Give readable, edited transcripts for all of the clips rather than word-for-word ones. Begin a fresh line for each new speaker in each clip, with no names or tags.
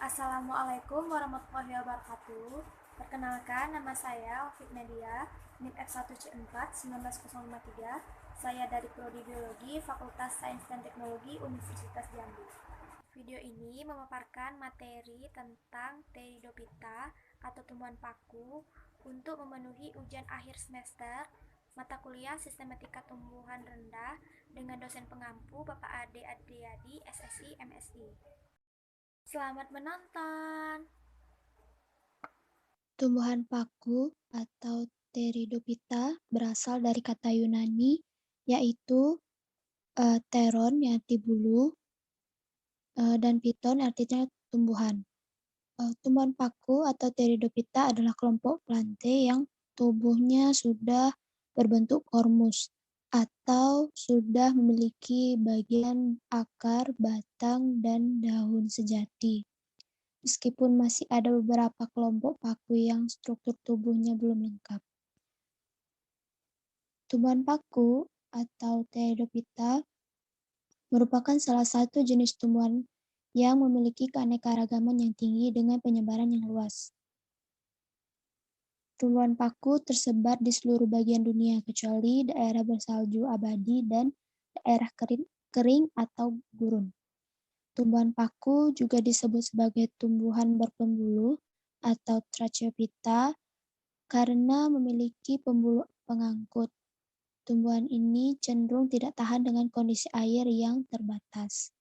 Assalamualaikum warahmatullahi wabarakatuh. Perkenalkan, nama saya Wafik Nadia, NIM F1C4 19053. Saya dari Prodi Biologi, Fakultas Sains dan Teknologi Universitas Jambi. Video ini memaparkan materi tentang Pteridophyta atau tumbuhan paku untuk memenuhi ujian akhir semester mata kuliah Sistematika Tumbuhan Rendah dengan dosen pengampu Bapak Ade Adriyadi, SSI, MSI. Selamat menonton.
Tumbuhan paku atau Pteridophyta berasal dari kata Yunani yaitu teron yang arti bulu dan piton artinya tumbuhan. Tumbuhan paku atau Pteridophyta adalah kelompok plante yang tubuhnya sudah berbentuk kormus atau sudah memiliki bagian akar, batang, dan daun sejati. Meskipun masih ada beberapa kelompok paku yang struktur tubuhnya belum lengkap. Tumbuhan paku atau Pteridophyta merupakan salah satu jenis tumbuhan yang memiliki keanekaragaman yang tinggi dengan penyebaran yang luas. Tumbuhan paku tersebar di seluruh bagian dunia kecuali daerah bersalju abadi dan daerah kering atau gurun. Tumbuhan paku juga disebut sebagai tumbuhan berpembuluh atau Tracheophyta karena memiliki pembuluh pengangkut. Tumbuhan ini cenderung tidak tahan dengan kondisi air yang terbatas.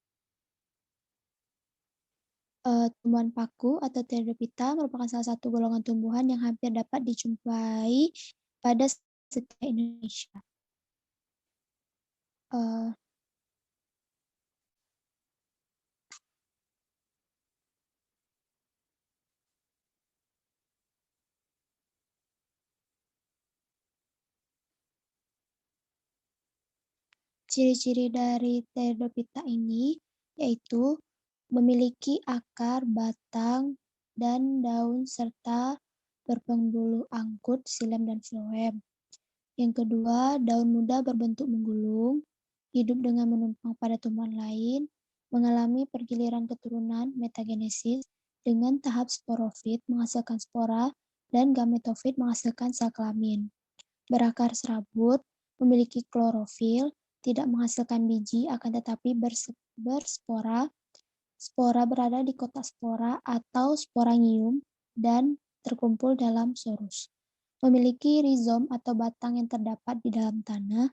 Tumbuhan paku atau Pteridophyta merupakan salah satu golongan tumbuhan yang hampir dapat dijumpai pada setiap Indonesia. Ciri-ciri dari Pteridophyta ini yaitu memiliki akar, batang, dan daun serta berpembuluh angkut, xilem, dan floem. Yang kedua, daun muda berbentuk menggulung, hidup dengan menumpang pada tumbuhan lain, mengalami pergiliran keturunan metagenesis dengan tahap sporofit menghasilkan spora dan gametofit menghasilkan sel kelamin. Berakar serabut, memiliki klorofil, tidak menghasilkan biji akan tetapi berspora. Spora berada di kotak spora atau sporangium dan terkumpul dalam sorus. Memiliki rizom atau batang yang terdapat di dalam tanah.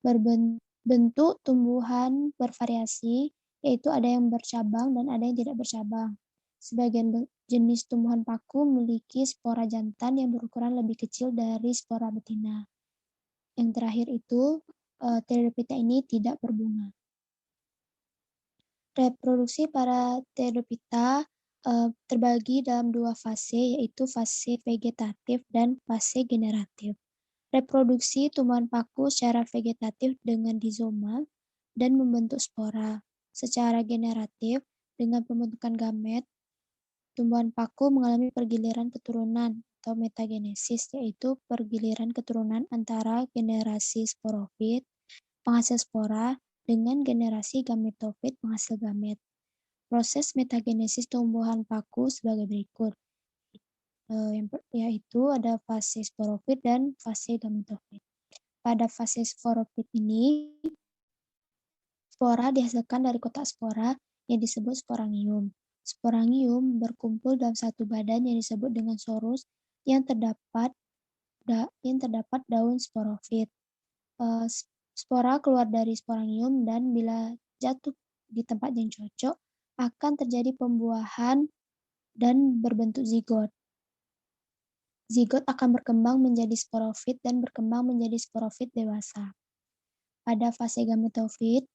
Berbentuk tumbuhan bervariasi, yaitu ada yang bercabang dan ada yang tidak bercabang. Sebagian jenis tumbuhan paku memiliki spora jantan yang berukuran lebih kecil dari spora betina. Yang terakhir itu, Pteridophyta ini tidak berbunga. Reproduksi para Pteridophyta terbagi dalam dua fase, yaitu fase vegetatif dan fase generatif. Reproduksi tumbuhan paku secara vegetatif dengan dizoma dan membentuk spora. Secara generatif dengan pembentukan gamet, tumbuhan paku mengalami pergiliran keturunan atau metagenesis, yaitu pergiliran keturunan antara generasi sporofit, penghasil spora, dengan generasi gametofit, penghasil gamet. Proses metagenesis tumbuhan paku sebagai berikut, yaitu ada fase sporofit dan fase gametofit. Pada fase sporofit ini, spora dihasilkan dari kotak spora yang disebut sporangium. Sporangium berkumpul dalam satu badan yang disebut dengan sorus yang terdapat daun sporofit. Spora keluar dari sporangium dan bila jatuh di tempat yang cocok akan terjadi pembuahan dan berbentuk zigot. Zigot akan berkembang menjadi sporofit dan berkembang menjadi sporofit dewasa. Pada fase gametofit,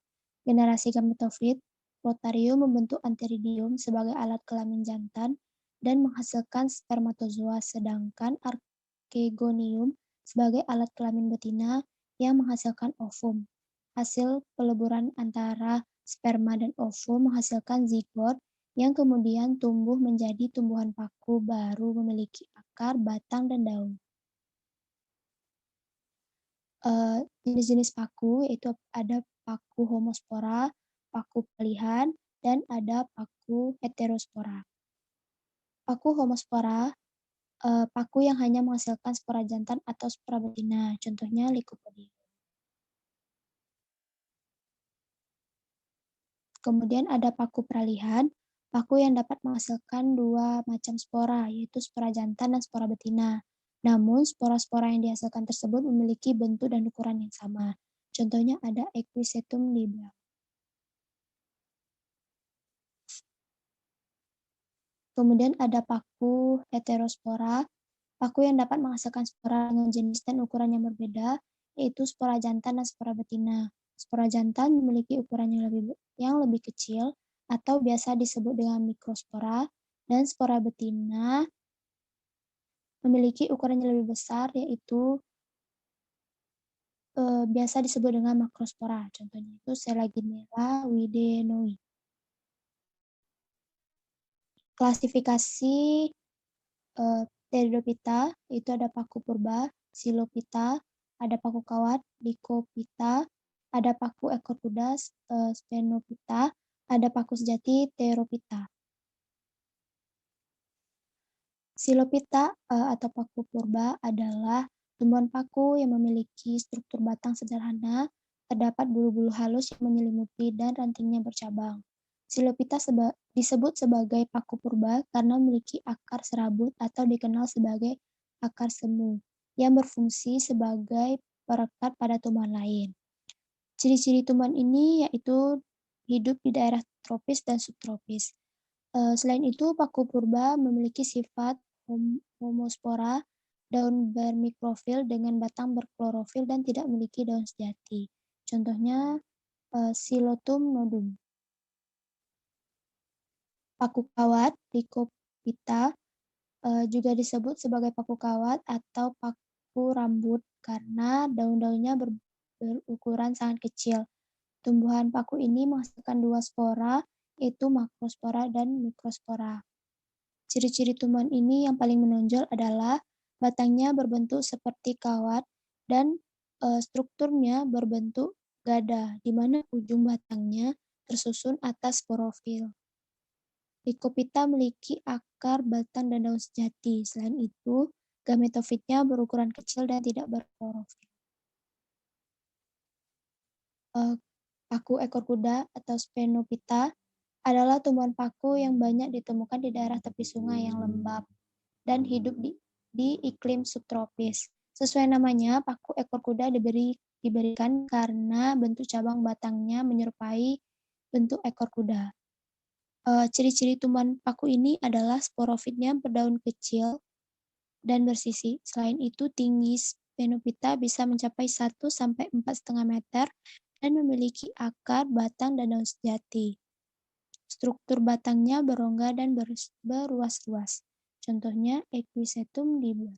generasi gametofit, Protarium membentuk antheridium sebagai alat kelamin jantan dan menghasilkan spermatozoa, sedangkan Archegonium sebagai alat kelamin betina yang menghasilkan ovum. Hasil peleburan antara sperma dan ovum menghasilkan zigot yang kemudian tumbuh menjadi tumbuhan paku baru memiliki akar, batang, dan daun. Jenis-jenis paku yaitu ada paku homospora, paku palihan, dan ada paku heterospora. paku homospora, paku yang hanya menghasilkan spora jantan atau spora betina, contohnya Lycopodium. Kemudian ada paku peralihan, paku yang dapat menghasilkan dua macam spora, yaitu spora jantan dan spora betina. Namun, spora-spora yang dihasilkan tersebut memiliki bentuk dan ukuran yang sama. Contohnya ada Equisetum libra. Kemudian ada paku heterospora, paku yang dapat menghasilkan spora dengan jenis dan ukuran yang berbeda, yaitu spora jantan dan spora betina. Spora jantan memiliki ukuran yang lebih kecil atau biasa disebut dengan mikrospora, dan spora betina memiliki ukuran yang lebih besar, yaitu biasa disebut dengan makrospora. Contohnya itu Selaginella widenoi. Klasifikasi Pteridophyta itu ada paku purba, Silophyta, ada paku kawat, Lycophyta, ada paku ekor kuda, Sthenophyta, ada paku sejati, Pterophyta. Silophyta atau paku purba adalah tumbuhan paku yang memiliki struktur batang sederhana, terdapat bulu-bulu halus yang menyelimuti dan rantingnya bercabang. Silophyta disebut sebagai paku purba karena memiliki akar serabut atau dikenal sebagai akar semu, yang berfungsi sebagai perekat pada tumbuhan lain. Ciri-ciri tumbuhan ini yaitu hidup di daerah tropis dan subtropis. Selain itu, paku purba memiliki sifat homospora, daun bermikrofil dengan batang berklorofil dan tidak memiliki daun sejati. Contohnya Silotum nodum. Paku kawat, Lycophyta, juga disebut sebagai paku kawat atau paku rambut karena daun-daunnya berukuran sangat kecil. Tumbuhan paku ini menghasilkan dua spora, yaitu makrospora dan mikrospora. Ciri-ciri tumbuhan ini yang paling menonjol adalah batangnya berbentuk seperti kawat dan strukturnya berbentuk gada, di mana ujung batangnya tersusun atas sporofil. Lycophyta memiliki akar, batang, dan daun sejati. Selain itu, gametofitnya berukuran kecil dan tidak berklorofil. Paku ekor kuda atau Sthenophyta adalah tumbuhan paku yang banyak ditemukan di daerah tepi sungai yang lembab dan hidup di iklim subtropis. Sesuai namanya, paku ekor kuda diberikan karena bentuk cabang batangnya menyerupai bentuk ekor kuda. Ciri-ciri tumbuhan paku ini adalah sporofitnya berdaun kecil dan bersisi. Selain itu, tinggi Sthenophyta bisa mencapai 1-4,5 meter dan memiliki akar, batang, dan daun sejati. Struktur batangnya berongga dan beruas-ruas. Contohnya Equisetum libra.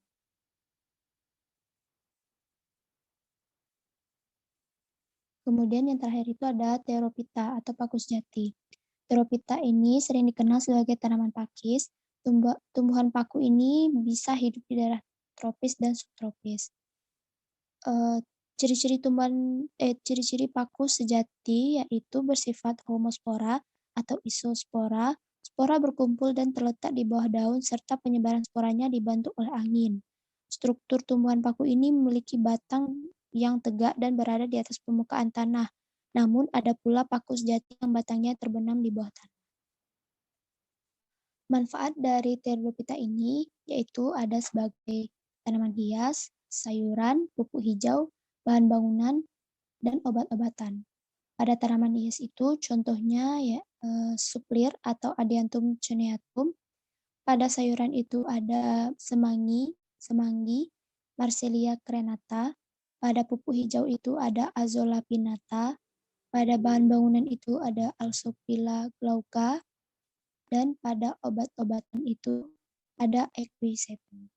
Kemudian yang terakhir itu ada Pterophyta atau paku sejati. Pterophyta ini sering dikenal sebagai tanaman pakis. Tumbuhan paku ini bisa hidup di daerah tropis dan subtropis. Ciri-ciri paku sejati yaitu bersifat homospora atau isospora. Spora berkumpul dan terletak di bawah daun serta penyebaran sporanya dibantu oleh angin. Struktur tumbuhan paku ini memiliki batang yang tegak dan berada di atas permukaan tanah. Namun ada pula paku sejati yang batangnya terbenam di bawah tanah. Manfaat dari Pteridophyta ini yaitu ada sebagai tanaman hias, sayuran, pupuk hijau, bahan bangunan, dan obat-obatan. Pada tanaman hias itu contohnya suplir atau Adiantum cuneatum. Pada sayuran itu ada semanggi, Marsilia crenata. Pada pupuk hijau itu ada Azolla pinnata. Pada bahan bangunan itu ada Alsopila glauca. Dan pada obat-obatan itu ada Equisetum.